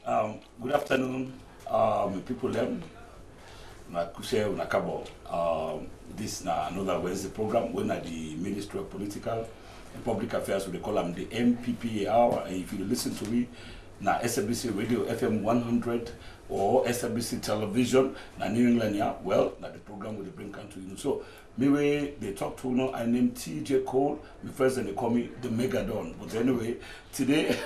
Good afternoon, people. This is another Wednesday program. We're at the Ministry of Political and Public Affairs. We call them the Mppa Hour. And if you listen to me, na SBC Radio FM 100 or SBC Television, na New England, yeah, well, na the program will bring to you. So, maybe they talk to you. I name TJ Cole. My friends and they call me the Megadon. But anyway, today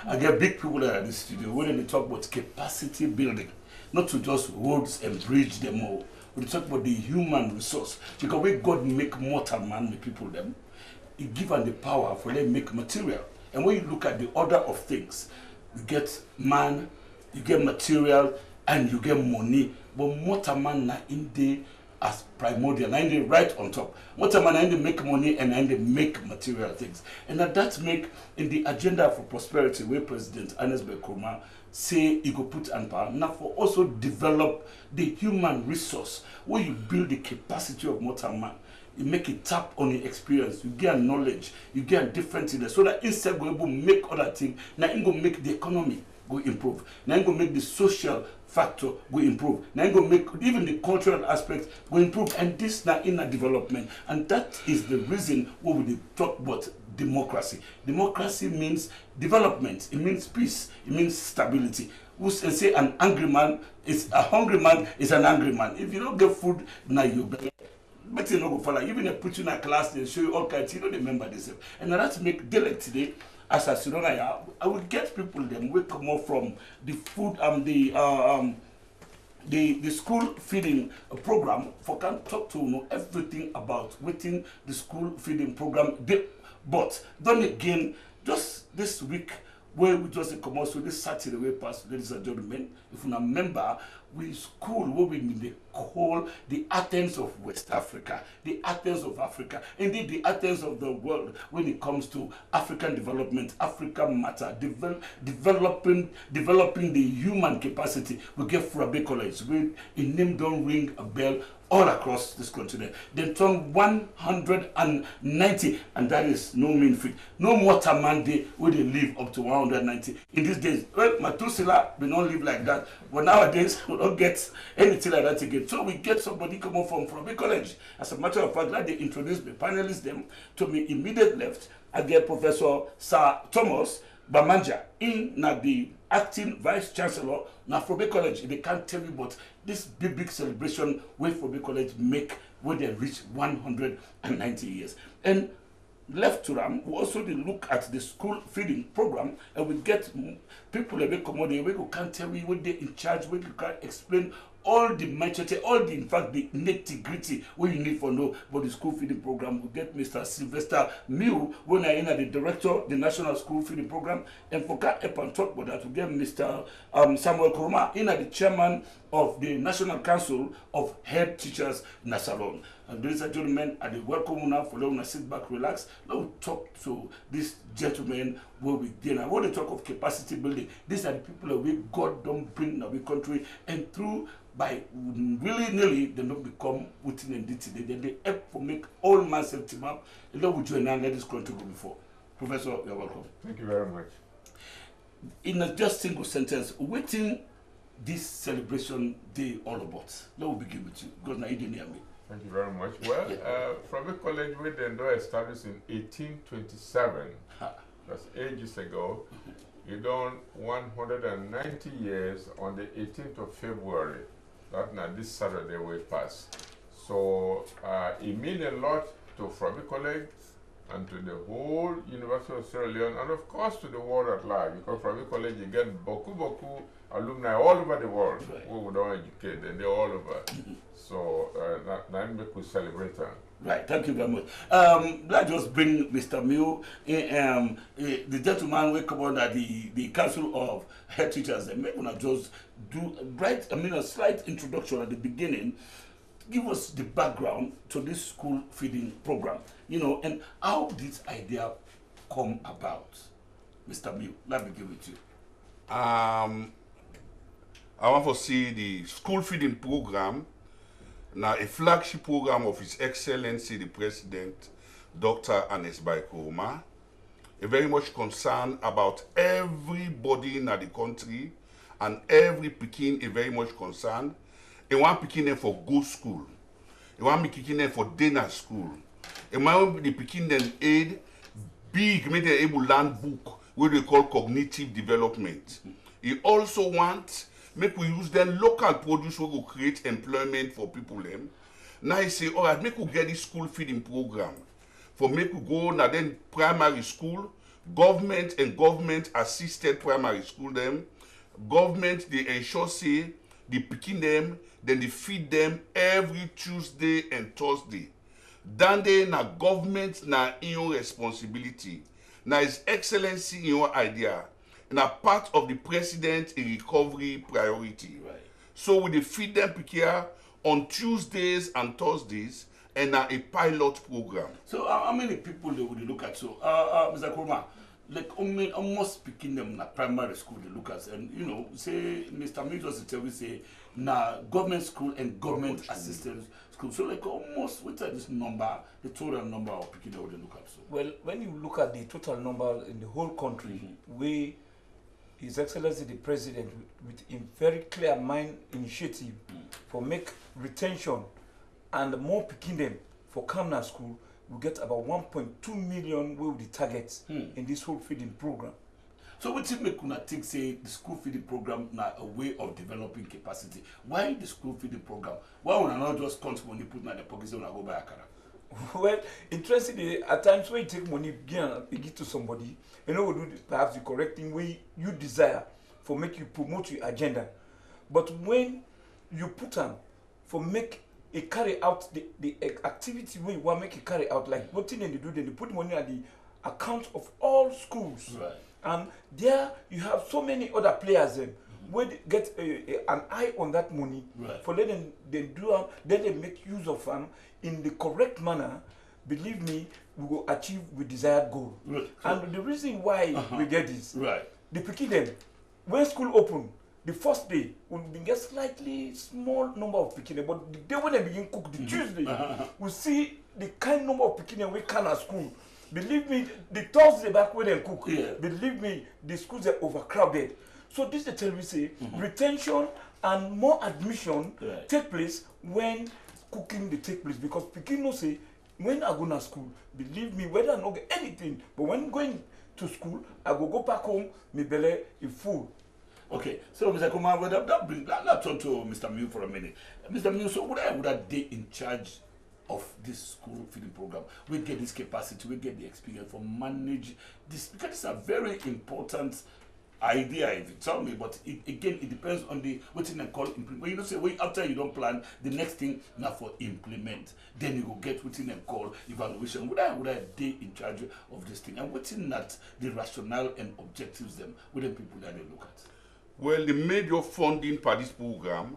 I get big people at the studio. When they talk about capacity building, not to just roads and bridge them all. We talk about the human resource. Because when God make mortal man, the people them, He give them the power for them make material. And when you look at the order of things, you get man, you get material, and you get money. But mortal man na in the as primordial, and they right on top. Mortal man and they make money and they make material things. And that make in the agenda for prosperity where President Ernest Bekroma say he go put Mppa now for also develop the human resource where you build the capacity of mortal man. You make it tap on your experience, you get knowledge, you get different things so that instead go able to make other things, now you go make the economy go improve. Now you go make the social factor go improve. Now you go make even the cultural aspects go improve. And this now in a development. And that is the reason why we talk about democracy. Democracy means development, it means peace, it means stability. We say an angry man is a hungry man is an angry man. If you don't get food, now you better. But you know, go follow. Even if put you in a class, they show you all kinds. You don't remember this. And that's make daylight today. As I sit on, I will get people them will come up from the food the school feeding program for can talk to know everything about within the school feeding program. But then again, just this week where we just come out, so this Saturday way past, ladies and gentlemen, if you remember, we school what we call the Athens of West Africa, the Athens of Africa, indeed the Athens of the world when it comes to African development, African matter, developing the human capacity. We get Frabe College, we in name don't ring a bell all across this continent. They turn 190, and that is no mean feat. No mortal man day where they live up to 190. In these days, well, Matusila, we don't live like that. But nowadays, we don't get anything like that again. So we get somebody coming from a college. As a matter of fact, like they introduced me, panelists them to me immediate left. I get Professor Sir Thomas Bamanja in the acting vice chancellor now Frobe College. They can't tell you but this big celebration where Frobe College make when they reach 190 years. And left to them, we also look at the school feeding program and we get people that come out there who can't tell you what they're in charge, where you can explain all the maturity, all the, in fact, the nitty-gritty what you need for know about the school feeding program. We get Mr. Sylvester Mill, when I in the director, the National School Feeding Program, and for that help and talk about that, we get Mr. Samuel Kuruma, in the chairman of the National Council of Head Teachers Nasalon. And ladies and gentlemen, I welcome now for letting us sit back, relax. Let me talk to this gentleman where we dinner. When they talk of capacity building, these are the people that we God don't bring in our country, and through by willy-nilly, they don't become within entity. They help to make all massive team up. And then we join and let this country go before. Professor, you're welcome. Thank you very much. In a just single sentence, waiting this celebration day all about. Let me begin with you, because now you didn't hear me. Thank you very much. Well, from a college we then established in 1827. That's ages ago. You done 190 years on the 18th of February. That now this Saturday will pass. So it means a lot to Frobe College and to the whole University of Sierra Leone, and of course to the world at large, because Frobe College you get boku alumni all over the world who would all educate, and they're all over. So that make we celebrate them. Right, thank you very much. Let's just bring Mr. Mill, the gentleman will come on at the Council of Head Teachers, and maybe we'll just do a slight introduction at the beginning. Give us the background to this school feeding program, and how this idea come about. Mr. Mill, let me begin with you. I want to see the school feeding program, now a flagship program of His Excellency the President, Dr. Ernest Bekroma. very much concerned about everybody in the country, and every pikin is very much concerned. He want pikin them for go school. He want me pikin them for dinner school. He want the pikin them aid big, make them able learn book, what they call cognitive development. He also want make we use them local produce we go create employment for people them. Now he say, all right, make we get this school feeding program. For make we go now then primary school, government and government assisted primary school them. Government they ensure say they picking them, then they feed them every Tuesday and Thursday. Then they na government na in your responsibility. Now His Excellency in your idea. Na part of the president in recovery priority. Right. So we dey feed them pikia on Tuesdays and Thursdays, and a pilot program. So how many people they would look at? So Mr. Kurma, like almost picking them na primary school they look at, and you know, say Mr. Mills just tell me say na government school and government assisted school. So like almost what's this number, the total number of picking that they look at? So well, when you look at the total number in the whole country, we His Excellency the President with a very clear mind initiative for make retention and more picking them for Kamna School, we get about 1.2 million with the targets in this whole feeding program. So what you make una think say the school feeding program na a way of developing capacity? Why the school feeding program? Why would not just count money put in the pocket and go buy akara? Well, interestingly, at times when you take money and give it to somebody, you know, we do perhaps the correct thing way you desire for make you promote your agenda. But when you put them for make a carry out the activity where you want to make it carry out, like what thing they do, then they put money at the account of all schools. Right. And there you have so many other players where they get an eye on that money. Right. For letting they do then they make use of them in the correct manner. Believe me, we will achieve the desired goal. Right. And the reason why we get this, Right. the picking them, when school open, the first day will be get slightly small number of picking, but the day when they begin cook, the Tuesday, we see the kind number of picking we can at school. Believe me, the Thursday back when they cook, believe me, the schools are overcrowded. So this is tell me say retention and more admission take place when cooking they take place, because picking no say when I go to school, believe me, whether I not get anything, but when going to school, I go back home, my belly is full. Okay, so Mr. Kumar, let's turn to Mr. Mew for a minute. Mr. Mew, so would I they in charge of this school feeding program? We get this capacity, we get the experience for manage this, because it's a very important idea if you tell me, but it depends on the what you call implement. When you don't say wait after you don't plan, the next thing now for implement, then you will get what you call evaluation. Would I they in charge of this thing, and what's in that the rationale and objectives them with the people that they look at? Well, the major funding for this program,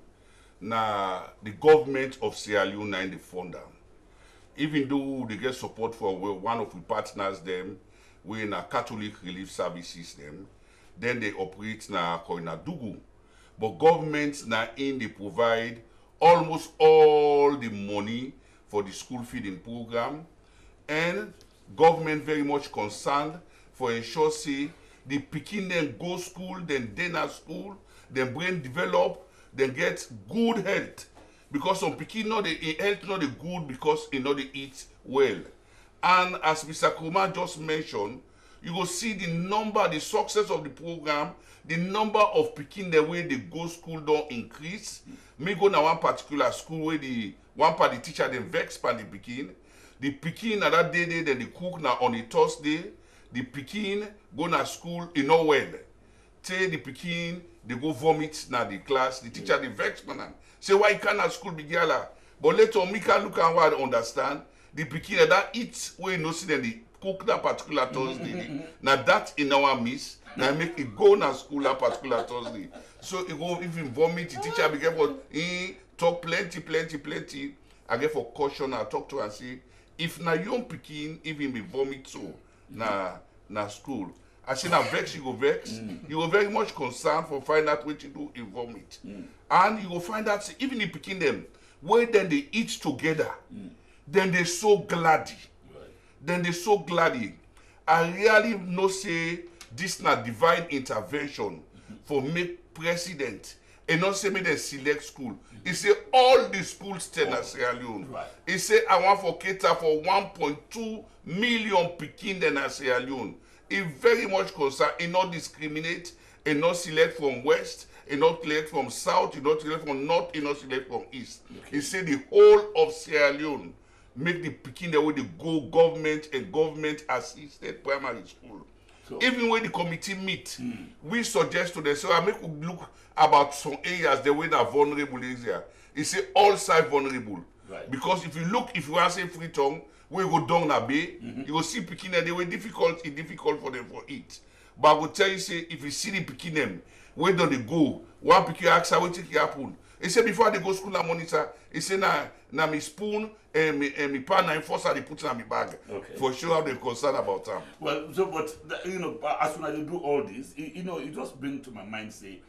na the government of Sierra Leone and the funder. Even though they get support from one of the partners them, we in a Catholic Relief Services them, then they operate na Koinadugu. But government na in they provide almost all the money for the school feeding program, and government very much concerned for ensure say the picking them go school, then dinner school, then brain develop, then get good health. Because some picking not the health not the good because they not they eat well. And as Mr. Kuma just mentioned, you will see the number, the success of the program, the number of picking the way they go school don't increase. Me go na one particular school where the one part the teacher then vex by the picking na that day then the cook na on a Thursday. The pikin go na school in no well. Say the pikin they go vomit na the class. The teacher they vex man. Say why can't na school be gala? But later me can look and what understand. The pikin that eats where you know see them they cook that particular Thursday. Now that in our miss. Now make it go na school that particular Thursday. So it go even vomit. The teacher be careful. He talk plenty. I get for caution. I talk to her and say if na young pikin even be vomit so. Na school. I say na vex you go vex. You go very much concerned for find out what you do in vomit. And you go find out say, even if picking them, when then they eat together, then they so gladdy. Then they so gladdy. I really no say this na divine intervention for make president and not say make dem select school. He say all the schools stay in Sierra Leone. Right. He say I want for cater for 1.2 million pikin in Sierra Leone. He very much concerned. He not discriminate. He not select from west. He not select from south. He not select from north. He not select from east. Okay. He say the whole of Sierra Leone make the pikin the way they go government and government assisted primary school. So, even when the committee meet, we suggest to them, so I make look about some areas the way that are vulnerable area. He say all side vulnerable. Right. Because if you want to say Freetown, we go down a bay, you go see pikin the way difficult for them for it. But I will tell you, say, if you see the pikin them, where do they go? One pikin ask how it happen. He say before they go school and monitor, he say na me spoon and me pan and first I put it in my bag. Okay. For sure how they concerned about them. Well, so but as soon as they do all this, it just brings to my mind say,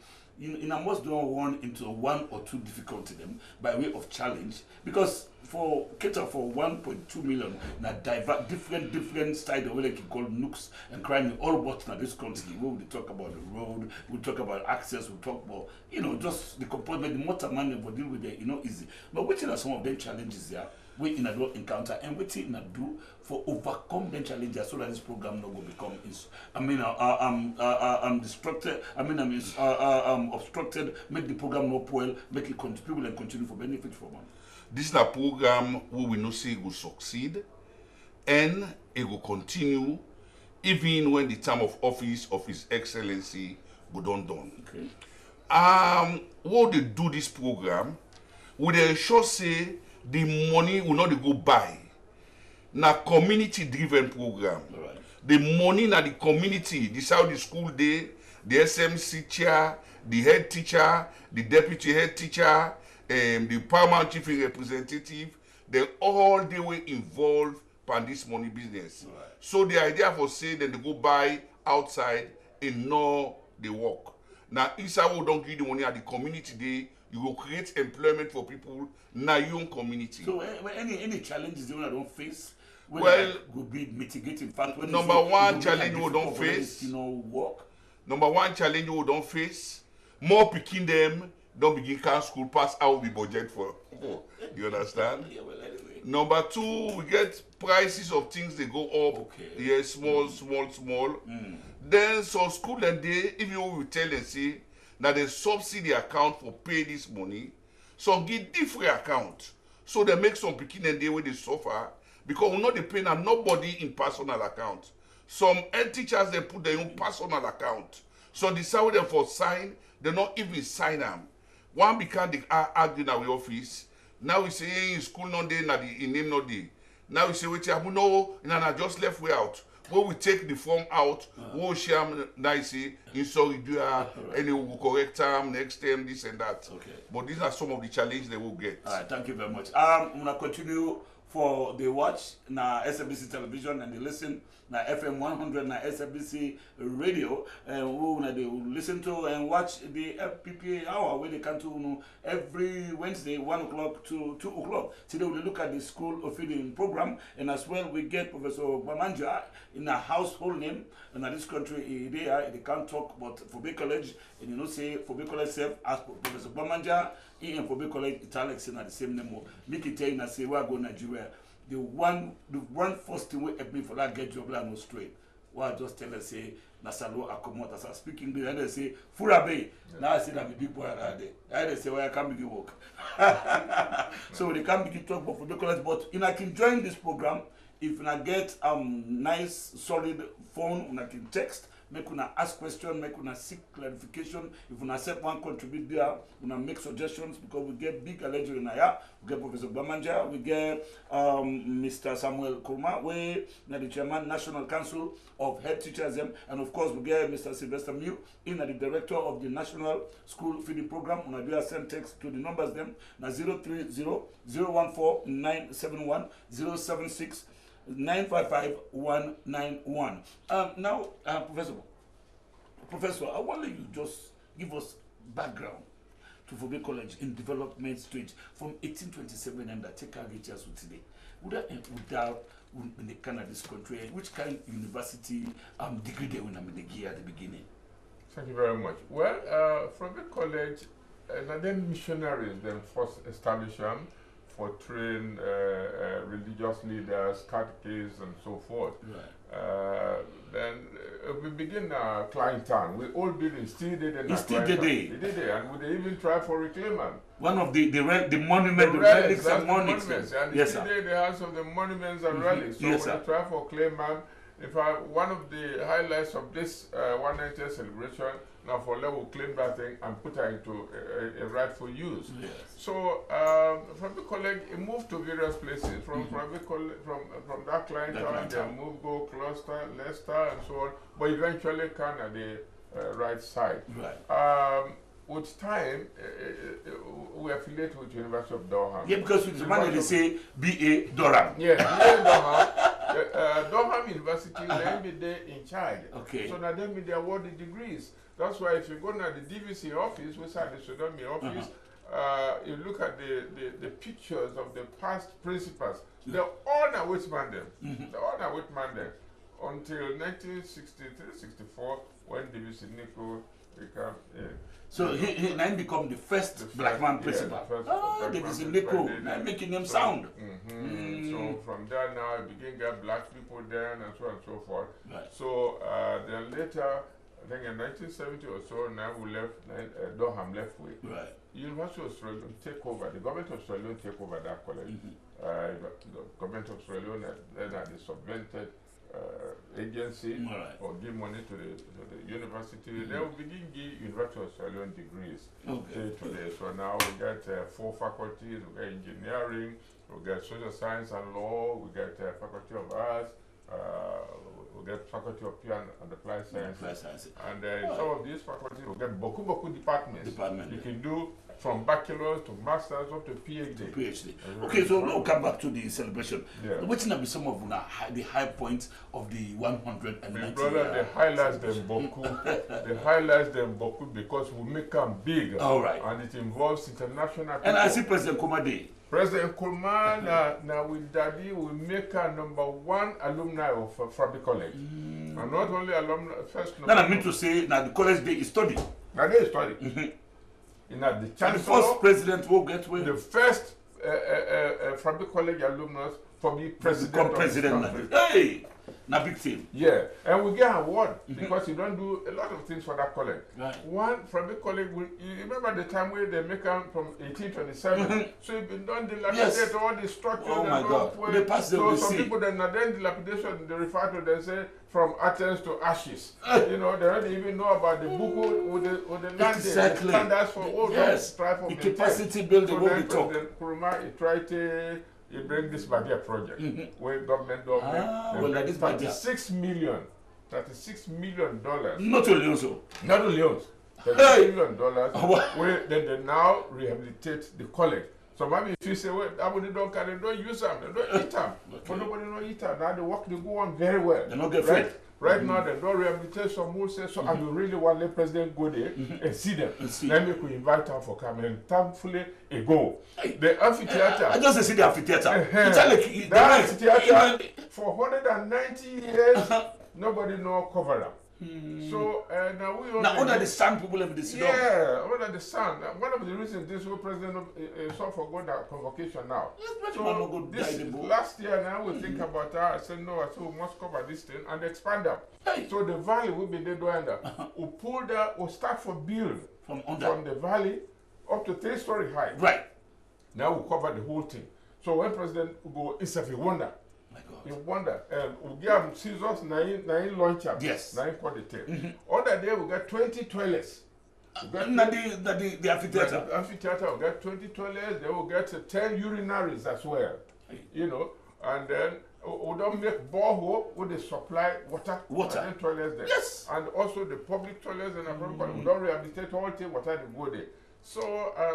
I must don't run into one or two difficulty them by way of challenge, because for cater for 1.2 million na different style the way they can call nooks and cranny all but na this country. We will talk about the road, we talk about access, we talk about just the component, the motor money we deal with it, easy. But which are some of them challenges there we in a do encounter and what in a do for overcome them challenges so that this program not go become obstructed, make the program more well, make it people and continue for benefit from them. This is a program where we know say it will succeed and it will continue even when the term of office of His Excellency go done. Okay. What they do this program, we dey ensure say the money will not go buy. Na community driven program. Right. The money na the community, this how the school day, the SMC chair, the head teacher, the deputy head teacher, the paramount chief representative, they all they were involved in this money business. Right. So the idea for say that they go buy outside and know they work. Now inside we don't give the money at the community day, you will create employment for people in your own community. So any challenges you don't face? Well, will be mitigating factor. Number one challenge we don't face. Number one challenge we don't face. More picking them don't begin can school pass how we budget for. You understand? Yeah, well, anyway. Number two, we get prices of things they go up. Okay. Yeah, small. Then some school and they, if you will tell them say that the subsidy account for pay this money, some give different account. So they make some picking and they where they suffer because we not paying and nobody in personal account. Some head teachers they put their own personal account. So decide them for sign, they not even sign them. One because they argue in our office. Now we say hey, in school not there, na the name not there. Now we say wait, no, just left way out. When we take the form out, we'll share nicely in sorry do and we will correct them next time, this and that. Okay. But these are some of the challenges they will get. All right, thank you very much. I'm gonna continue for the watch na SABC television and they listen na FM 100 na SABC radio and they will listen to and watch the Mppa Hour where they come to every Wednesday 1 o'clock to 2 o'clock. Today we look at the school of feeding program and as well we get Professor Bamanja in a household name and in this country they can't talk but for Bay College and say for Bay College self as Professor Bamanja and for Bay College italics in the same name. Make it tell you say where I go Nigeria. The one first thing we help me for that get job like no straight. Well, I just tell her say Nasalo Akomot as I speak English and they say Furabe. Now I say that I'm a big boy that day. I they say well I can't begin work. So they can't begin talk about for college, but if I can join this program, if I get nice solid phone, when I can text, make una ask question, make una seek clarification. If una accept one contribute there, una make suggestions because we get big alleged in here. We get Professor Bamanja, we get Mr. Samuel Kurma, we the chairman National Council of Head Teachers, and of course we get Mr. Sylvester Mew, in the director of the National School Feeding Program. Una do send text to the numbers them na 030-014-971-076. 955-191. Now, Professor, I want you just give us background. to Fobe College in development stage from 1827 and that take reaches today. Would in the Canada this country, which kind of university degree they when I'm in the gear at the beginning? Thank you very much. Well, Fobe College, and then missionaries then first established them for train religious leaders, catechists, and so forth. Right. Then we begin Kleintown. We old buildings still did it. Still did it. We did it, and we even try for reclaimment. One of the monument, the relics and monuments. And Yes, still sir. did the house of the monuments and relics. So Yes, we sir. try for claimant. In fact, one of the highlights of this 190th celebration, now for level claim that thing and put her into a rightful use. Yes. So from the college, it moved to various places. From from that client town, they moved go Cluster, Leicester, and so on. But eventually, kind of the right side. Right. With time, we affiliate with University of Durham. Yeah, because with the money they say BA Durham. Yeah, BA Durham. Durham University, then be there in charge. Okay. So now then be they award the degrees. That's why if you go to the DVC office, which is the Sudanese office, you look at the pictures of the past principals. They're all now Whitman them. They're all now Whitman them. Until 1963-64, when DVC Nico became. So he now become the first black man principal. DVC Nico, now making them sound. So from there now, it began to get black people there and so on and so forth. Right. So then later, I think in 1970 or so, now we left, Durham left with. Right. University of Sierra Leone take over, the government of Sierra Leone take over that college. The government of Sierra Leone then had the subvented agency or give money to the university. They will begin to give University of Sierra Leone degrees today. So now we get 4 faculties, we get engineering, we get social science and law, we get faculty of arts, we get faculty of pure and applied sciences. And some of these faculties will get boku departments. You can do from bachelor's to master's up to PhD. Okay, so now come back to the celebration. Yeah. Which will be some of the high points of the 190 My brother, they highlight them boku. They highlight them boku because we make them big. All right. And it involves international people. And I see President Komade. President Nkrumah, now with Daddy, we make a #1 alumni of Fobe College. And not only alumni, first Then I mean to say, now the college day is study. Now they study. The chancellor, and the first president will get with the first Fobe College alumnus for the president of president. this country. Hey, na big team. Yeah, and we get an award because you don't do a lot of things for that college. Right. One from the college, you remember the time where they make them from 1827. So it's been done dilapidate all the structures. Oh my God. They pass the so some people then dilapidation they refer to they say from Athens to ashes. You know, they don't even know about the book with the land the standards for all those try for the capacity building so will be talk. Nkrumah he tried to bring this Badia project where government well, like this $36 million. Not only also. Not only else. $36 million where they now rehabilitate the college. So maybe if you say, well, that one they don't use them, they don't eat them. But nobody don't eat them. Now the work they go on very well. They don't get fed. Right now, they don't rehabilitate some more say so. And we really want the president go there and see them. Then we could invite them for coming. And thankfully, it go. The amphitheater. I just see the amphitheater. The amphitheater for 190 years, nobody know cover up. So now we under the sun people have this. Yeah, under the sun. One of the reasons this whole president so forgot that convocation now. So this last year now we think about that. I said no, so we must cover this thing and expand them. So the valley will be there doing that. We pull that. We start for build from the valley up to 3-story high. Right. Now we cover the whole thing. So when president go, it's a wonder. You wonder, we give them scissors, 9 launcher, 9 quality. Other day we got 20 toilets. The amphitheater. The amphitheater will get 20 toilets. They will get 10 urinaries as well. You know, and then we don't make borehole with the supply water. And toilets there. Yes. And also the public toilets and we don't rehabilitate all the water they go there. So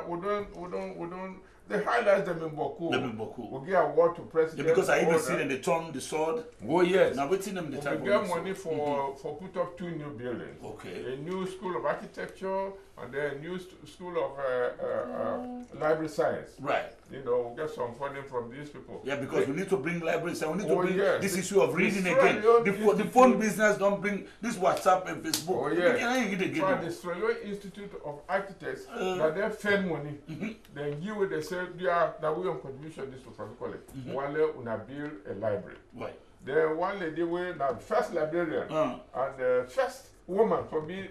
we don't. They highlight them in Boku. We give award to president. Yeah, because I even see them, they turn the sword. Oh yes. Now waiting them the time. We get money for put up 2 new buildings. Okay. A new school of architecture and then new school of library science. Right. You know, we'll get some funding from these people. Yeah, because we need to bring libraries and we need to bring yes. this issue of reading Sierra again. Leone The phone business don't bring this WhatsApp and Facebook. Oh yeah. The Sierra Leone Institute of Architects, that they fed money, then give it, they say, yeah, that we on contribution this to private college. One day we build a library. Right. Then one lady we now first librarian and the first woman for me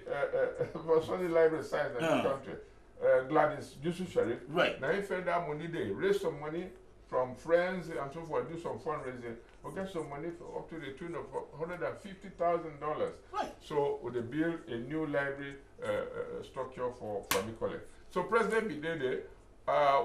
for Sunday library science in the country. Gladys Yusuf Sharif. Right. Now, if that money, they raise some money from friends and so forth, do some fundraising, or get some money for up to the tune of $150,000. Right. So, they build a new library structure for Kwame College. So, President Bidede,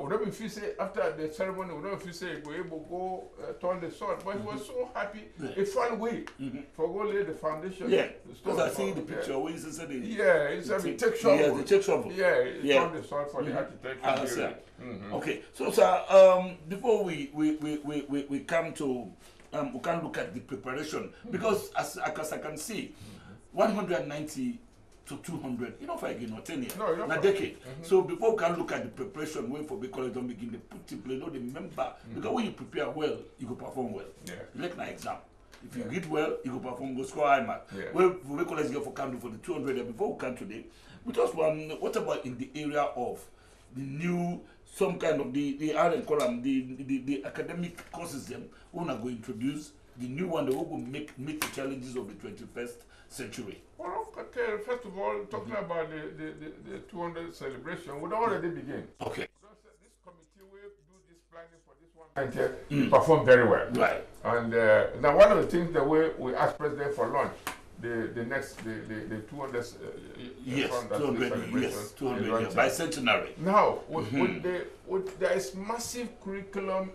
we don't be say after the ceremony, we don't say we able to go turn the sword, but he was so happy. A fun way for go lay the foundation. Yeah, because I see the picture where he said it's a take shovel. Yeah, the take shovel. Yeah, turn the sword for the architecture. Okay, so sir, before we come to we can look at the preparation because as I can see, 190 to 200, you know, if I get not 10 years, no, a decade. So before we can look at the preparation way for big college don't begin the put in play, the member, because when you prepare well, you go perform well. Yeah. Like an exam. If you read well, you go perform, go score high mark. Yeah. Well, for big college, you go for can do for the 200 before we come today. We just want, what about in the area of the new, some kind of the R&D column, the academic courses them, we're going to introduce the new one that will meet the challenges of the 21st century. Well, okay, first of all, talking about the 200 celebration, would already begin. Okay. This committee will do this planning for this one and perform very well. Right. And now one of the things that we asked President for lunch, the 200 yes, 200 years, 200 years, bicentenary. Now, there is massive curriculum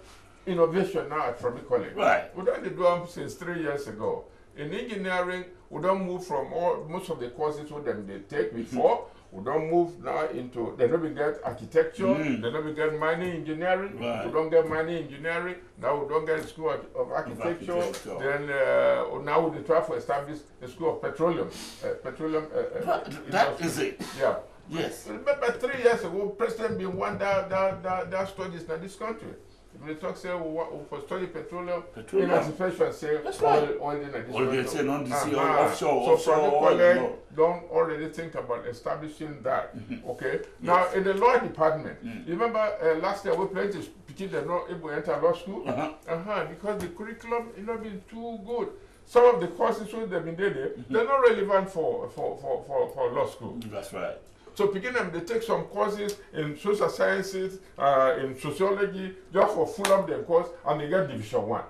innovation now at Kwame College. Right. We done the do since 3 years ago. In engineering, we don't move from most of the courses what they take before. We don't move now into, they don't get architecture, they don't get mining engineering, we don't get mining engineering, now we don't get a school of architecture, then now we try to establish a school of petroleum. That is it. Yeah. Yes. Remember 3 years ago, President been one that studies in this country. When they talk, say, for study petroleum, in anticipation, say, oil in addition. Offshore. So, Kwame College don't already think about establishing that. Okay? Now, in the law department, you remember last year we played this because they're not able to enter law school? Because the curriculum is not been too good. Some of the courses they've been there, they're not relevant for law school. That's right. So picking them, they take some courses in social sciences, in sociology, just for full up their course, and they get Division 1.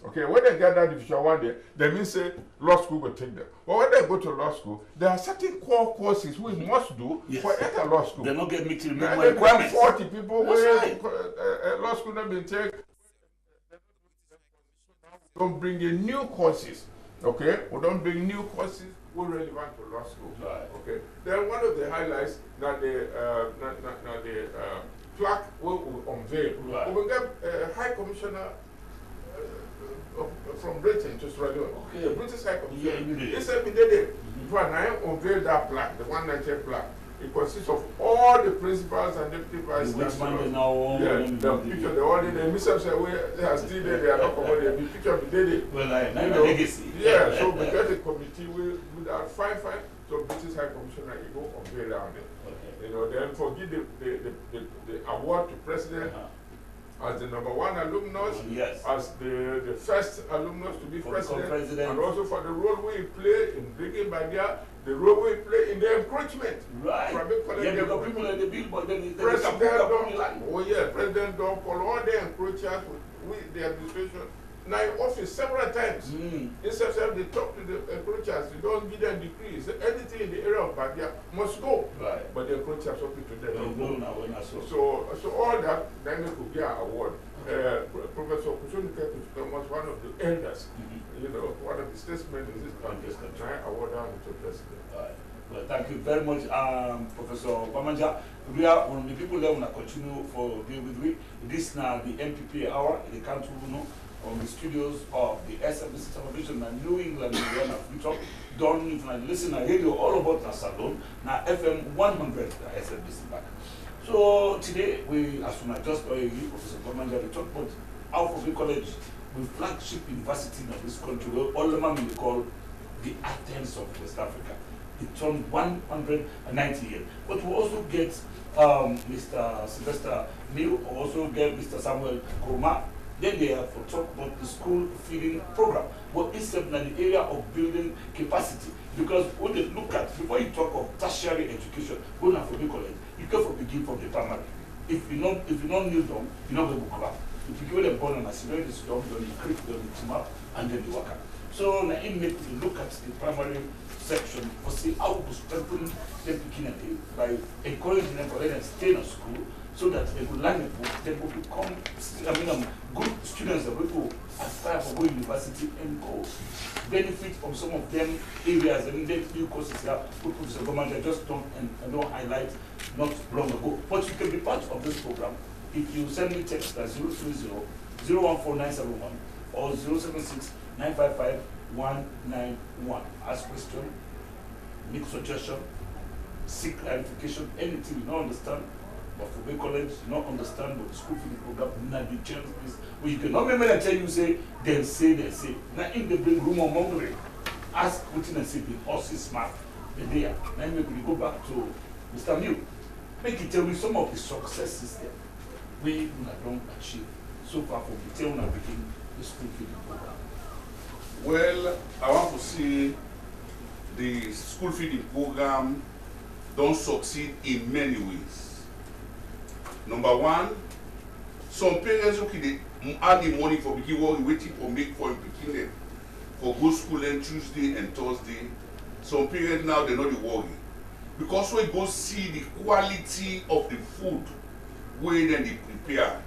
Okay, when they get that Division 1 there, they mean say law school will take them. But when they go to law school, there are certain core courses we must do for enter law school. They're not getting meeting minimum requirements. 40 people where law school not been taken. Don't bring in new courses. Okay, we don't bring new courses relevant to law school. Right. Okay. Then one of the highlights that the plaque will unveil. Right. We will get High Commissioner from Britain to Sierra Leone. Okay. The British High Commissioner. He said we did it. But I unveiled that plaque, the 190 plaque. It consists of all the principals and deputy vice chancellors. The picture, the all the missions they are still there, they are not covered. The picture we did it. Well, legacy. Yeah, so we get a committee with our fine. So British High Commissioner he go convey around it. Okay. You know, then forgive the award to President as the #1 alumnus, as the first alumnus to be president, and also for the role we play in bringing Badia, the role we play in the encroachment. Right. Yeah, because people in the bill, but then President don't follow all the encroachers with the administration. Now in office several times. Instead of they talk to the encroachers, you don't give them decrees. Anything in the area of Badia must go. Right. But the encroachers up to them. So all that, then they could get an award. Professor Kusunika was one of the elders, you know, one of the statesmen in this country. I award down to President. Well, thank you very much, Professor Pamanja. We are one of the people that want to continue for deal with we. This now the Mppa Hour, the country, you know. from the studios of the SBC television and New England, Indiana, we talk, done, if I listen to radio all about the salon, now FM 100 SBC back. So today, we, as we just Professor Commander, we talk about Alpha College, with flagship university in this country, where all the man we call the Athens of West Africa. It turned 190 years. But we also get Mr. Sylvester Neal, we also get Mr. Samuel Koma. Then they have to talk about the school feeding program. But instead in the area of building capacity. Because when they look at, before you talk of tertiary education, going to Alpha College, you can begin from the primary. If you don't kneel down, you're not going to grab. If you give them born on a severe disturb, then you creep, then you team up, and then you work out. So now it makes you look at the primary section for see how to strengthen them beginning by encouraging them to let them stay in school so that they will learn the book, they will become good students that will aspire for going to university and go benefit from some of them areas and then new courses that Professor Commander just don't and don't highlight not long ago. But you can be part of this program if you send me text at 030-014971 or 076-955-191. Ask question, make suggestion, seek clarification, anything you don't understand. But for Mppa College, you don't understand what the school feeding program, not the change is. Well, you cannot remember and tell you say, they say. Now in the bring rumor mongering, ask Putin and say the horses smart, the day. Now maybe we go back to Mr. New. Make it tell me some of the successes there. We don't achieve so far from the tail and begin the school feeding program. Well, I want to see the school feeding program don't succeed in many ways. Number one, some parents okay they add the money for begin work waiting for make for beginning for go school on Tuesday and Thursday. Some parents now they not worry because when you go see the quality of the food where then they prepare,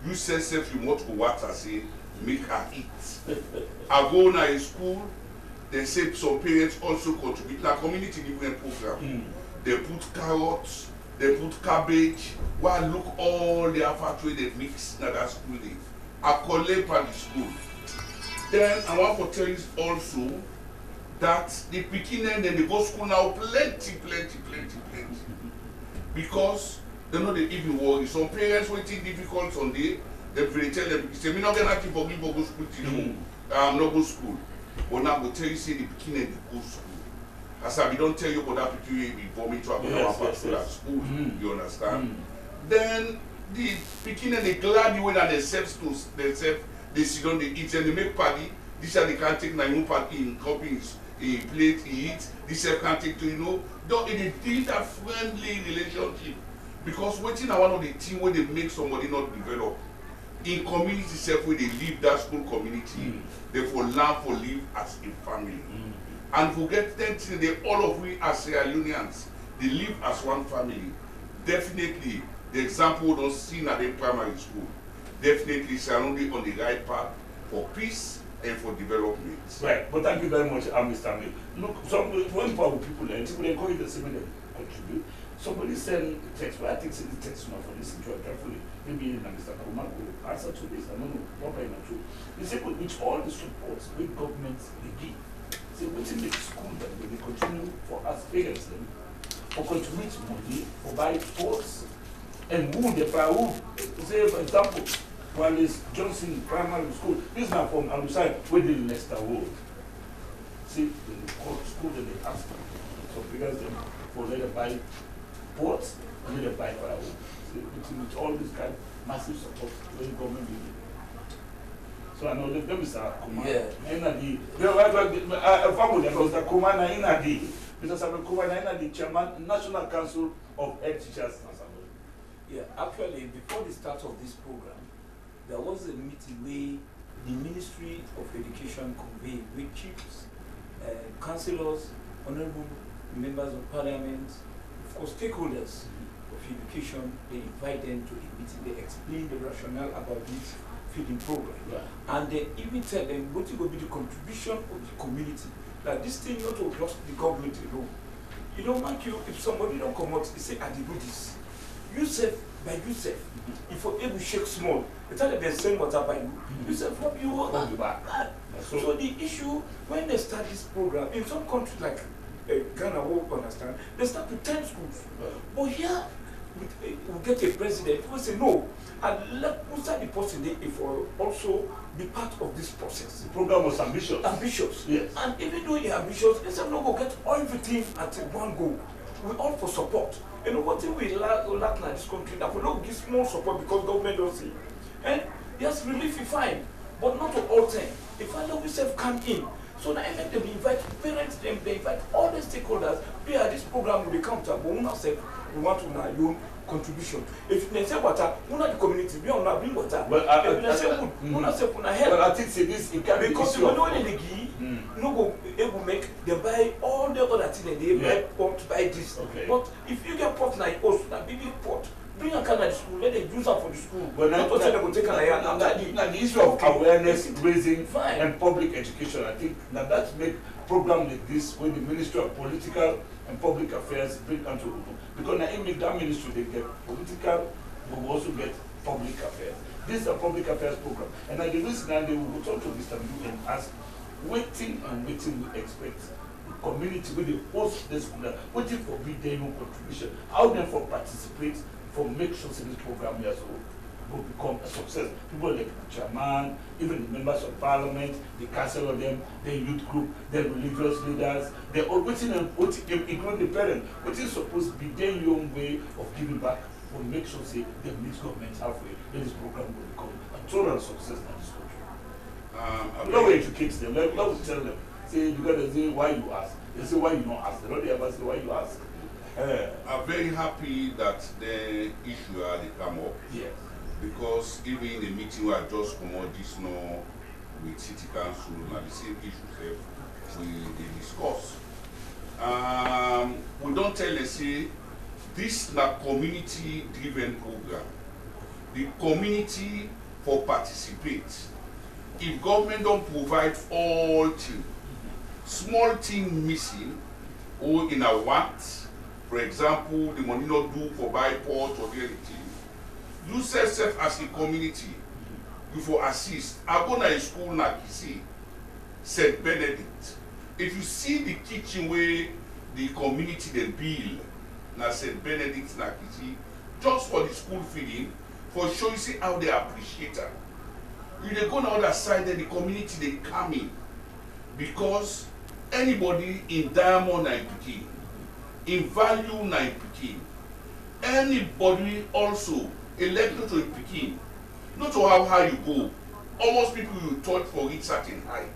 you say self you want to water say make her eat. I go now in school, they say some parents also contribute like community development program. They put carrots, they put cabbage. Well, look all the factory they mix in that school day. I collect by the school. Then I want to tell you also that the beginning then they go school now plenty. Because they know they even worry. Some parents waiting difficult Sunday, they tell them, say, me not get nothing for me for go school today. I'm not go school. But now go tell you say the beginning they go school. As I don't tell you about that people will be vomit to about school. You understand? Then the beginning they glad you when they themselves they sit down, they eat and they make party. This year they can't take my own party in copies, a plate, he eat. This year can't take to don't they build a friendly relationship. Because waiting are one of the things where they make somebody not develop. In community self where they live that school community, they for learn for live as a family. And forget them till they all of we as Sierra Leoneans, they live as one family. Definitely the example we don't see at the primary school. Definitely Sierra Leone on the right path for peace and for development. Right, but thank you very much, Mr. May. Look, when powerful people encourage the same contribute. Somebody send a text, but I think send the text now for listen to it carefully. Maybe Mr. Karuma will answer to this. I don't know, probably not true. They say, with all the supports with governments they give, say, within the school that they continue for us parents them, for contribute money, for buy sports, and who they buy who. Say, for example, while this Johnson Primary School, this is not from outside, where the Leicester Road. See, they call school and they ask them. So because them for let them buy ports and let them buy firewood. See, with all this kind of massive support to the government building. So I know them is a command. Mr. Kumana Inadi. Mr. Samuel Kumana Inadi, Chairman, National Council of Head Teachers. Yeah, actually, before the start of this program, there was a meeting where the Ministry of Education convened with chiefs, councillors, honorable members of parliament, of course, stakeholders of education. They invite them to a meeting. They explain the rationale about this feeding program. Yeah. And they even tell them what will be the contribution of the community. That this thing not to just the government alone. You know, mind you, if somebody don't come out, they say, I did do this. Yourself, by yourself, if you're able to shake small, the time they send water by you, yourself help you hold you back. So the issue, when they start this program, in some countries like Ghana, will understand, they start with 10 schools. But here, we get a president who will say no, and let the person there if also be part of this process. The program was ambitious. Ambitious. Yes. And even though you're ambitious, they say no go get everything at one go. We all for support. You know what we lack in this country that we don't give small support because government don't see. And yes, relief is fine, but not to all time. If I know we self come in, so now I make them invite parents, they invite all the stakeholders. We are this program will be counter, but we not say we want to know your contribution. If they say water, we not the community, we are not bring water. But if they say wood, we not say we not help. But I think this it can be because issue we know they give, no go able make they buy all the other things they buy pot, buy this. Okay. But if you get pot like us, that big pot, bring a can at the school, let them use that for the school. But not to say they go take an the issue of awareness raising Fine. and public education, I think that make program like this when the Ministry of Political and Public Affairs bring them to, because now in that ministry they get political, but we also get public affairs. This is a public affairs program, and at the reason that they will talk to Mr. Mdu and ask, waiting we expect the community when they host this program, waiting for big day contribution, how them for participate for make sure this program here so will become a success. People like the chairman, even the members of parliament, the council of them, the youth group, the religious leaders, they're all waiting and including the parents, which is supposed to be their own way of giving back for make sure say they meet government halfway, then this program will become a total success in this country. No way educate them, like we tell them, say you gotta say why you ask. They say why you don't ask. They don't ever say why you ask. I'm very happy that the issue had come up. Yes. Because even in the meeting where I just come out this now with City Council, and the same issue we discuss. We don't tell us say this is a community-driven program. The community for participate. If government don't provide all things, small thing missing or in a want, for example, the money not do for buy port or anything. You self as a community, you for assist. I go to a school na Kisi, St. Benedict. If you see the kitchen where the community they build na St. Benedict na Kisi, just for the school feeding, for show you see how they appreciate it. You they go on the other side, then the community they come in because anybody in Diamond na Pikin, in value na Pikin, anybody also elected to a Pikin, not to how high you go, almost people you touch for each certain height.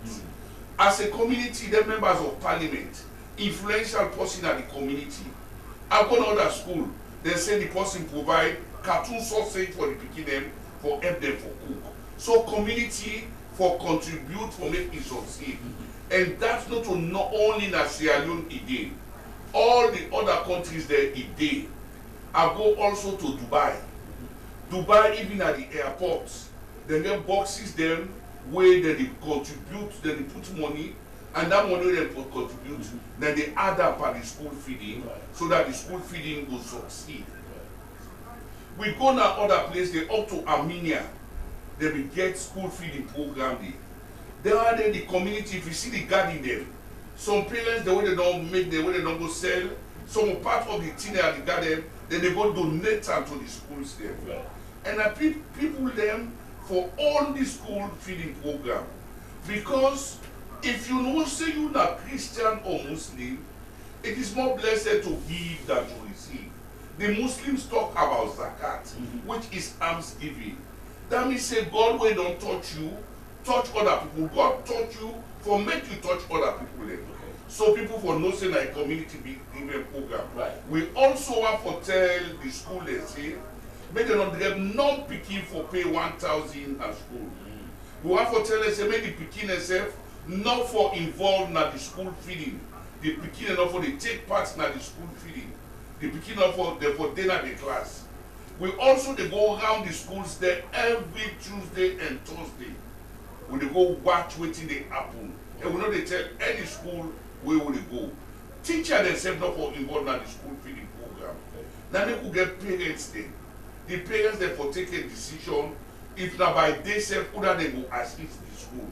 As a community, the members of parliament, influential person at the community, I go to other school, they say the person provide cartoon sausage for the Pikin them, for help them for cook. So community for contribute for make it succeed. And that's not only in Sierra Leone again. All the other countries there again. I go also to Dubai. Dubai, even at the airports, they get boxes them where they contribute, then they put money, and that money they contribute, then they add up at the school feeding, so that the school feeding will succeed. We go now other place, they up to Armenia, they will get school feeding program there. They are there the community, if you see the garden there, some parents, the way they don't make, the way they don't go sell, some part of the thing at the garden, then they go donate them to the schools there. Right. And I people them for all the school feeding program. Because if you know say you're not Christian or Muslim, it is more blessed to give than to receive. The Muslims talk about zakat, which is alms giving. That means say God will don't touch you, touch other people. God touch you for make you touch other people. Okay. So people for no say like community given program. Right. We also want to tell the school they say, make them not get non-picking for pay 1,000 at school. We want to tell them say make the picking themselves not for involved in the school feeding. The picking not for they take part in the school feeding. The picking not for dinner the class. We also they go around the schools there every Tuesday and Thursday. When they go watch waiting they happen. And we know they tell any school where will they go. Teacher themselves not for involved in the school feeding program. Now make we get parents then. The parents therefore take a decision if now by themselves whether they go assist the school.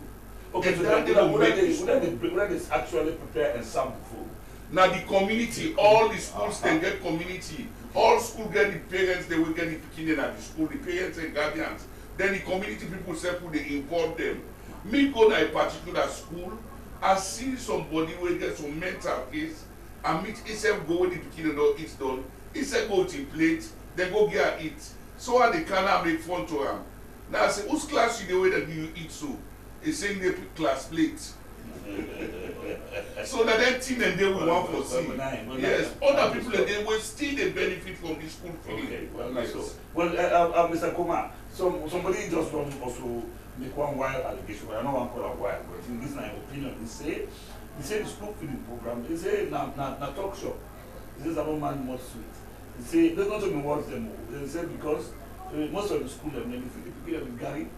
Okay, so then whether they actually prepare and sample food. Now the community, all the schools can get community. All schools get the parents, they will get the beginning at the school, the parents and guardians. Then the community people separate, they involve them. Me go to a particular school, I see somebody will get some mental case, and meet itself go with the beginning or it's done. Itself go to plate, then go get eat. So they cannot make fun to them. Now I say, whose class you the way that you eat so? They saying they put class plates. So that thing and they will want for see. Yes, other people and they will still they benefit from this school feeding. Okay, well, yes. so. Well, Mr. Kuma, somebody just want also make one wild allegation, but I don't want to call it wild, but in this my opinion, they say the school feeding program, they say na talk show. This is about man more sweet. They say, let's not even watch them. They say because most of the school them, they feed the people with Gary.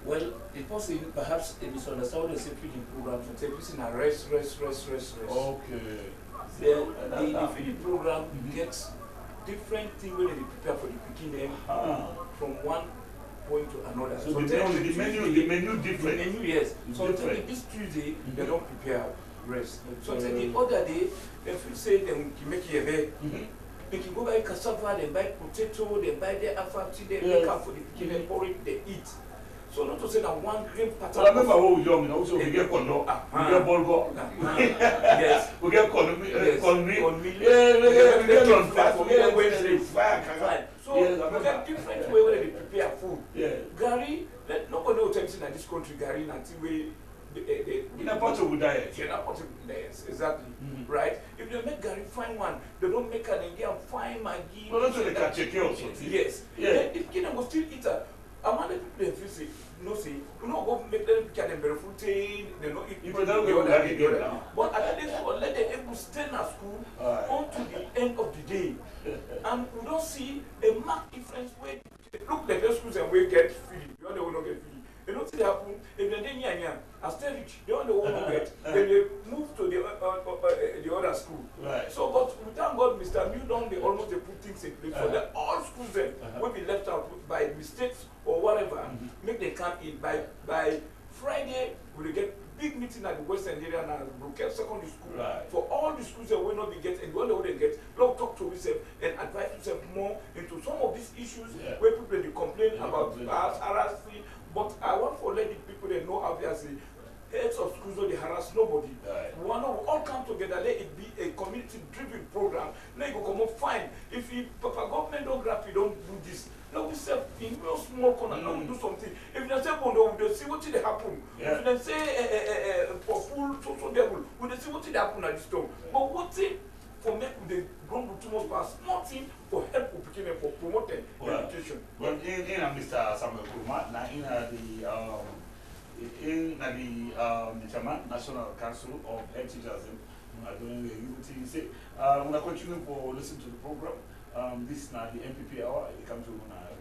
Well, the person perhaps a misunderstanding the feeding program to take this in a rest. Okay. The feeding program gets different things when they prepare for the picking from one point to another. So the menu different. The menu, yes. So this Tuesday they don't prepare rest. So the other day, if you say they make it a bed, they can go buy cassava, they buy potato, they buy their afternoon, they make up for the picking and porridge, they eat. So not to say that one grain pattern. So I remember when we were young, also we get kondo, we get bolgo. Yes. We get konmi. We get fine. So we get different way where they prepare food. Yeah. Gary, nobody will tell you in this country, Gary, until we in a portable diet. In a portable diet, exactly. Right? If they make Gary fine one, they don't make an Indian fine Maggi. No, that's what they can check also. Yes. Yeah. If Kenya will still eat a among the people they feel say, no say, you know go make them get them very fruity, they know eat the other. But at least let them able to stay in school until the end of the day. And we don't see a marked difference where look the schools and we get free, the other will not get free. They don't see that happen if they're young, as they rich, the other will not get, then they move to the other school. Right. So but we thank God Mr. Newdown they almost they put things in place so that all schools then will be left out by mistakes or whatever, make them come in by Friday we will get big meeting at the Western area now Brookhaven Secondary School for all the schools that will not be getting and the one they get, let's talk to yourself and advise yourself more into some of these issues where people they complain about harassing. But I want to let the people they know obviously heads of schools don't they harass nobody. We want to all come together, let it be a community-driven program. Let it go come up fine. If Papa government don't grab, you don't do this. Now we say in real small corner, now we do something. If they say Bondo, we see what will happen. If they say for full social devil, we see what will happen at this time. But what thing for make the grown too much pass, nothing for help of picking for promoting education. Well, in Mr. Samuel Kurma, now in the Chairman National Council of Head Teachers doing the UT, say, when I continue for listen to the program, this is now the Mppa Hour, it comes to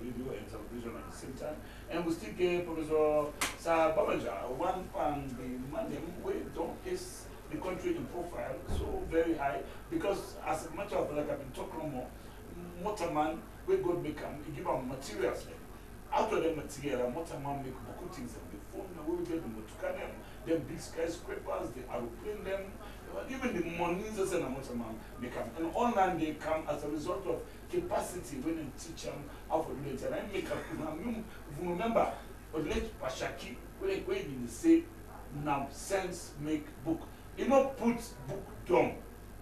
radio and television at the same time, and we still get Professor Sir Bamaja, one and the Monday, we don't is the country in profile so very high, because as a matter of like I've been talking more, Motorman, we God make them, give them materials. Out of the material, Motorman make beaucoup things and the phone, we get them to cut them big skyscrapers, the aeroplane them, even the monies and Motorman make them. And online they come as a result of capacity when they teach them how to do it. And I make them, remember, late Pashaki, when they say, now sense make book. You know, put book down.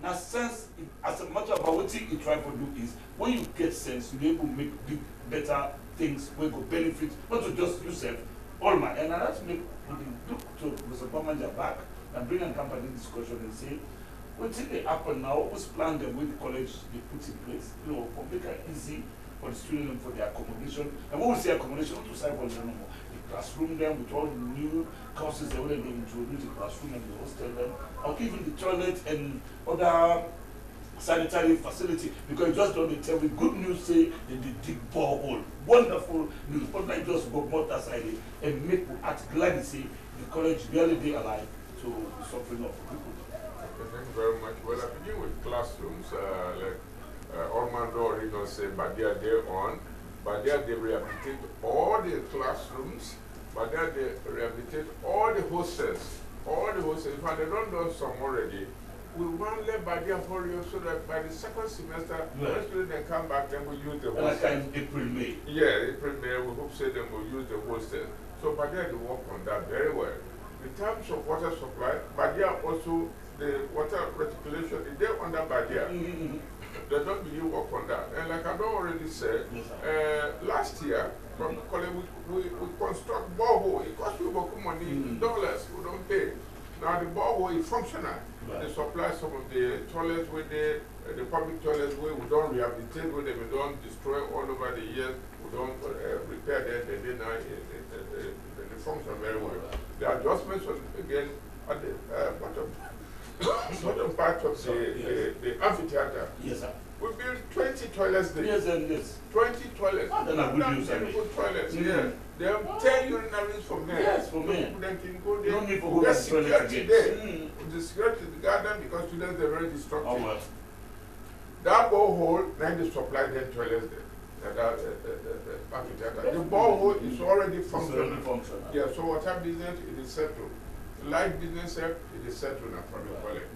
Now, sense, as a matter of what you try to do is, when you get sense, you're able to make big, better things where you benefit, not to just yourself, all man. And that's make look to Mr. Bamaja back and bring a company discussion and say, what's it they happen now? What's plan them with the college they put in place? You know, for make it easy for the students and for their accommodation. And when we say accommodation, not to say for them anymore. Classroom them with all the new courses they already introduced the classroom and the hostel them, or even the toilet and other sanitary facility, because you just don't tell me good news say they dig borehole. Wonderful news, but not just go motor side and make people act glad to see the college barely be alive to suffering of people. Okay, thank you very much. Well, I begin with classrooms. Ormando Oregon say, but they are there on. But there they rehabilitate all the classrooms. But there they rehabilitate all the hostels. All the hostels. In fact, they don't do some already. We want to let Badia for you so that by the second semester, when students then come back, then we'll use the hostels. Like in April, May. Yeah, April, May, we hope say then we'll use the hostels. So Badia they work on that very well. In terms of water supply, Badia also, the water reticulation, they're under Badia. They don't really work on that. And like I already said, last year, from college, we construct borehole. It costs people money, dollars, we don't pay. Now the borehole is functional. They supply some of the toilets with the public toilets where we don't rehabilitate with them, we don't destroy all over the years, we don't repair them, they function very well. The adjustments again at the bottom part of the amphitheater. Yes, sir. We built 20 toilets there. Yes, and yes. 20 toilets. Then I would use good toilets, yeah. There are 10 urinaries from there. Yes, from there. People then can go there. No need for go to the toilet again. The security in the garden because students are very destructive. Oh, well. That borehole, then they supply them toilets there. The borehole is already functional. Yeah, so water business, it is settled. Light business, it is settled now from the college.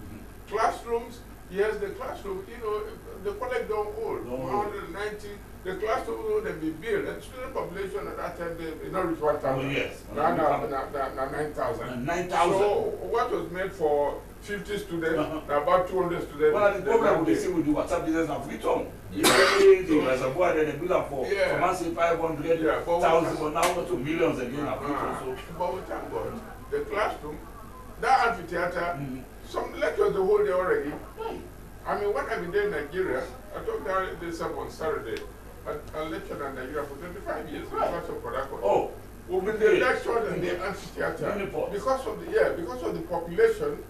Classrooms, yes, the classroom, you know, the college don't hold. 190, the classroom will then be built. And student population at that time, they not reach 1,000. Oh, yes. Now 9,000. 9,000. So what was made for 50 students, now about 200 students. Well, the problem they say with the water business of return. You say the reservoir, then they build up for, from say 500,000, but now to millions again. But we thank God, the classroom, that amphitheater, some lectures they hold there already. I mean, when I've been there in Nigeria, I talked this up on Saturday. I lectured in Nigeria for 25 years. Oh, we've been there lectured in the amphitheater because of the population.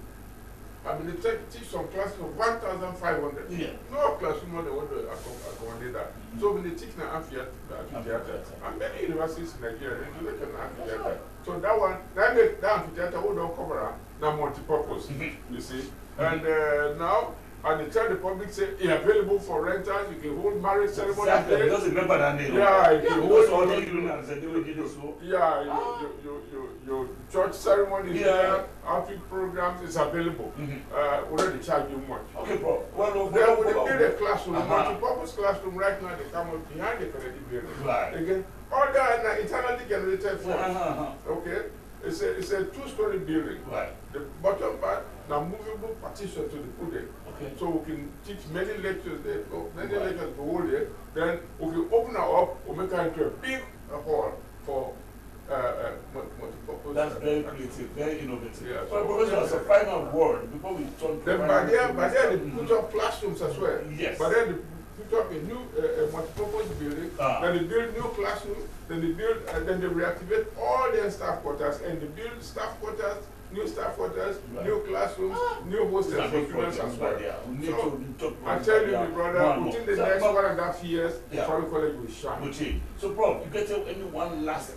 I mean, they teach some classes of 1,500. Yeah. No classroom they want to accommodate that. So when they teach in the amphitheater, and many universities in Nigeria, they lecture in the amphitheater. So that one, that amphitheater, we don't cover now multi-purpose, you see. And now, and they tell the public, say, it's available for renters, you can hold marriage ceremony there. Because remember that name. Yeah, you can hold all the unions and they will do this. Yeah, your church ceremonies there, outreach programs is available. We already charge you much. Okay, bro. Well, then when they build a classroom, multi-purpose classroom right now, they come up behind the Kennedy building. Right. Again, all that are internally generated force. Okay? It's a two-story building. Right. The bottom part, now movable partition to the podium. Okay. So we can teach many lectures there, lectures to hold there. Then we can open her up, we make her into a big hall for multi-purpose. That's very creative, very innovative. Yeah, well, Professor, as a final word, before we turn to then by there they put up classrooms as well. Yes. But then they put up a new multi-purpose building, then they build new classrooms, then they build, then they reactivate all their staff quarters, and they build staff quarters, new staff quarters, new classrooms, new hostels for students as well. So, I tell you, my brother, within the next 1.5 years, the foreign college will shine. So, Prof, you get any one last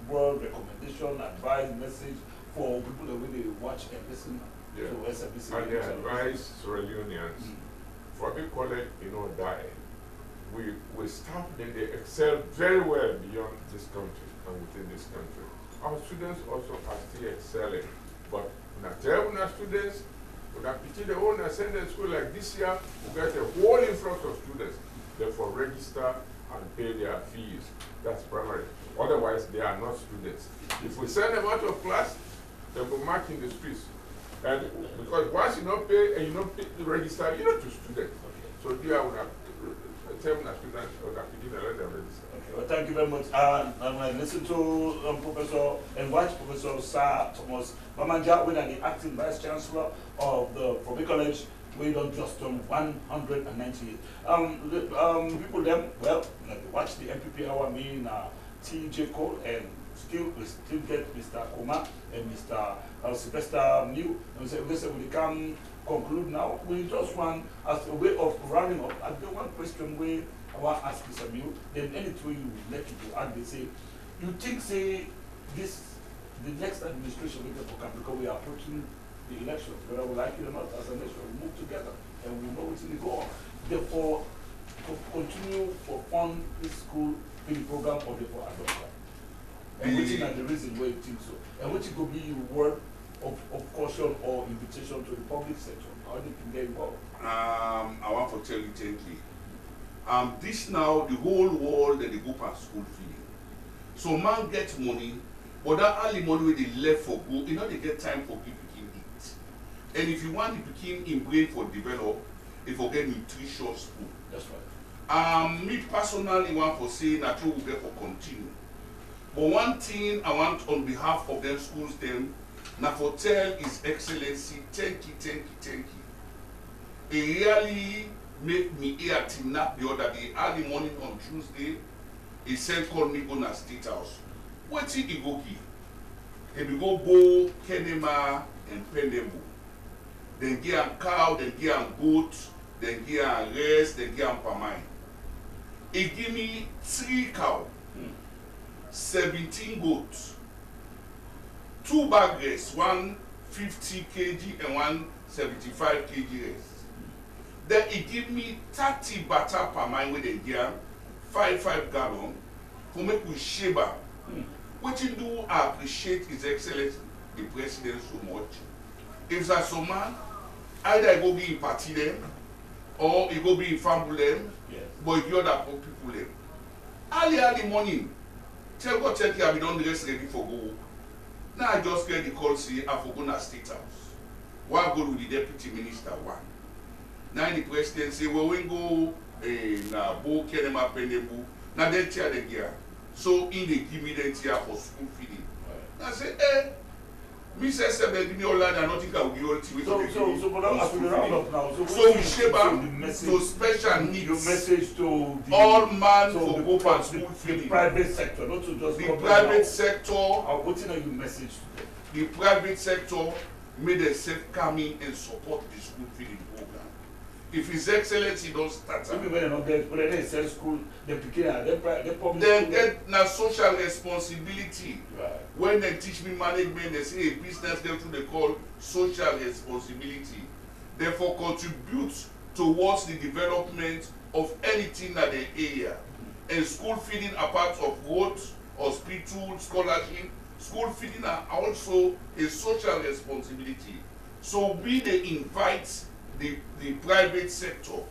word, recommendation, advice, message for people that really watch and listen to SFBC? And the advice Sierra Leoneans, for a big college, die. We staff them, they excel very well beyond this country and within this country. Our students also are still excelling. But when I tell our students, when I pity the owner, send them to school like this year, we get a whole influx of students. Therefore, register and pay their fees. That's primary. Otherwise, they are not students. If we send them out of class, they'll be marked in the streets. And because once you don't pay and you don't pay the register, you're not a student. So there I would have tell my students or that we let them register. Okay, well, thank you very much. And I listened to Professor and watch Professor Sir Thomas Bamanja, when the acting Vice Chancellor of the Probe College, we don't just turn 190 years. People them, well, they watch the Mppa Hour, TJ Cole, and we still get Mr. Koma and Mr. Sylvester New. And so we can conclude now. We just want, as a way of rounding up, I do one question where I want to ask Mr. New, then anything you would like to add, they say, you think, say, the next administration will come because we are approaching the elections, whether we like it or not, as a nation, we move together and we know what's going to go on. therefore to continue for fund this school feeding program or therefore adopt that? And which is the reason why you think so? And which could be your word of caution or invitation to the public sector? How they can get involved? I want to tell you gently. This now, the whole world and the group and school feeding. So man gets money, but that early money where they left for go, you know they get time for people to eat. And if you want the Peking in brain for develop, if you get nutritious food. That's right. Me personally want to say that we will get for continue. But one thing I want on behalf of them schools them, now for tell His Excellency, thank you. It really make me here to nap the other day, early morning on Tuesday. He said call me go to State House. What did he go give? He go Bo, Kenema, and Pendembo. Then give him cow, then give him goat, then give him rest, then give him pamine. He give me 3 cow, 17 goats, 2 bag rest, 150 kg and 175 kg rest. Then he give me 30 butter pamine with a gear, 5 gallon, for make we sheba. What you do, I appreciate His Excellency, the President, so much. If that's a man, either he go be in party them, or he go be in family them, Yes. but if you other people them. Early morning, tell God check here, we don't dress ready for go. Now I just get the call, say, I forgot to State House. One go with the Deputy Minister, one. Now the President say, well, we go na Bo Kenema Pendebu, now they tear the gear. So in the give me the tear for school feeding. Right. I say, me say seven give me all that and nothing can be all tea. So but as we round up now, so we shape to special needs. Your message to the all man so for go for school feeding. The private sector, not to just the private sector. What is your message to them? The private sector made themselves come in and support the school feeding program. If His Excellency don't start, even when they don't get, when they sell school, they begin, they public. Then get na social responsibility. Right. When they teach me management, they say a business them through they call social responsibility. Therefore, contribute towards the development of anything at the area. And school feeding are part of roads, hospital, scholarship. School feeding are also a social responsibility. So we they invite the private sector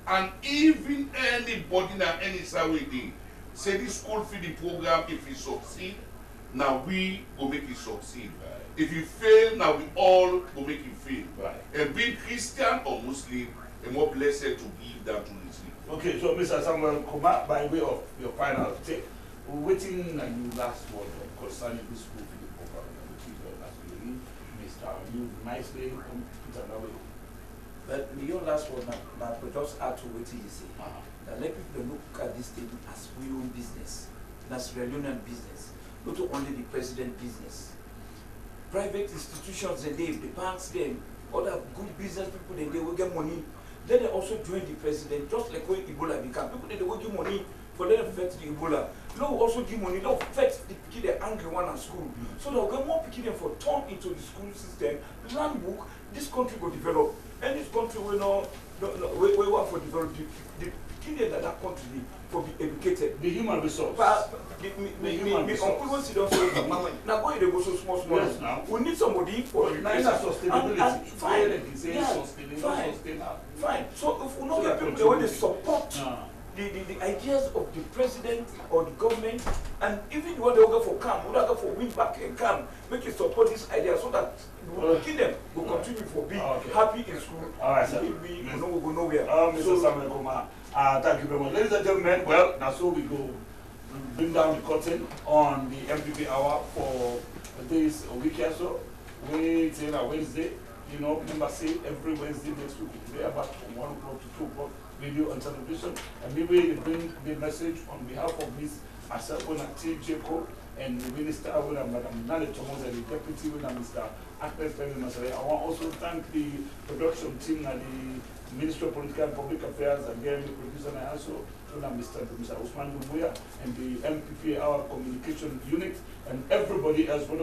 and even anybody na any way say this school feeding program, if it succeed, now we go make it succeed. Right. If you fail, now we all go make it fail. Right. And being Christian or Muslim, and more blessed to give than to receive. Okay, so Mr. Samuel Koma, by way of your final take, we're waiting on you last word concerning this school feeding program, which is your last word. Mr. You nicely put another way. But your last word now, just add to what you say. That let people look at this thing as we own business, that's Sierra Leonean business, not only the president business. Private institutions, the banks, them, other good business people, they will get money. Then they also join the president, just like when Ebola became. People they will give money for them to fight the Ebola. They will also give money, they will fight the angry one at school. So they will get more people for turn into the school system, land book, this country will develop. And this country will we want for develop the beginning that country for be educated. The human resource. But uncle will sit down so now go they go so small. Yes, now. We need somebody for sustainability. And fine. So if we not get people when they support the ideas of the president or the government, and even when they go for camp, we go for win back and camp, make it support this idea so that we will kill them, we will continue for being happy in school. All right, sir. We will go nowhere. Mr. Samuel Koma, thank you very much. Ladies and gentlemen, well, that's how we go. Bring down the curtain on the Mppa Hour for this week or so. It's in a Wednesday. You know, remember, say every Wednesday next week we'll be about from 1 o'clock to 2 o'clock, radio and television. And maybe they bring the message on behalf of Ms. Asakona T. Jacob and the Minister, Madam Nale Thomas, and the Deputy, Mr. Ahmed Femi Masare. I want also to thank the production team and the Ministry of Political and Public Affairs, and again, the producer and also Mr. Usman Lubuya and the Mppa Hour Communication Unit, and everybody else who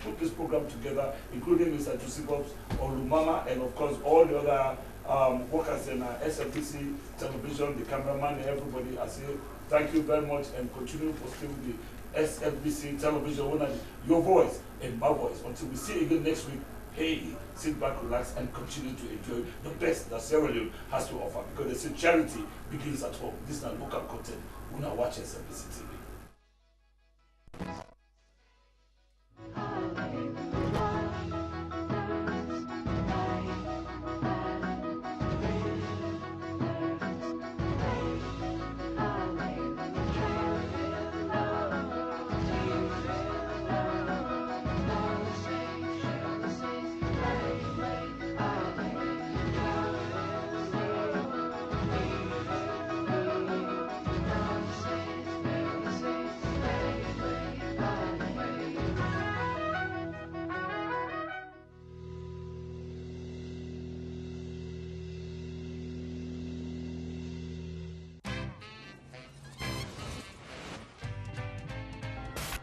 put this program together, including Mr. Josephus Olumama, and of course all the other workers in SFBC television, the cameraman, and everybody. I say thank you very much and continue posting with the SFBC television. Your voice and my voice. Until we see you again next week. Hey, sit back, relax, and continue to enjoy the best that Sierra Leone has to offer. Because they say charity begins at home. This is not local content. We now watch SFBC TV.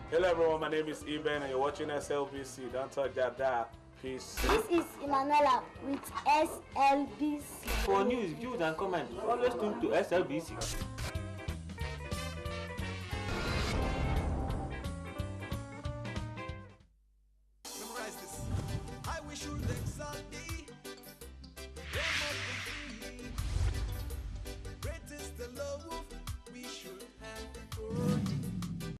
Hello everyone, my name is Eben and you're watching SLBC. Don't touch that. Peace. This is Emanuela with SLBC. For news, views and comments, always tune to SLBC.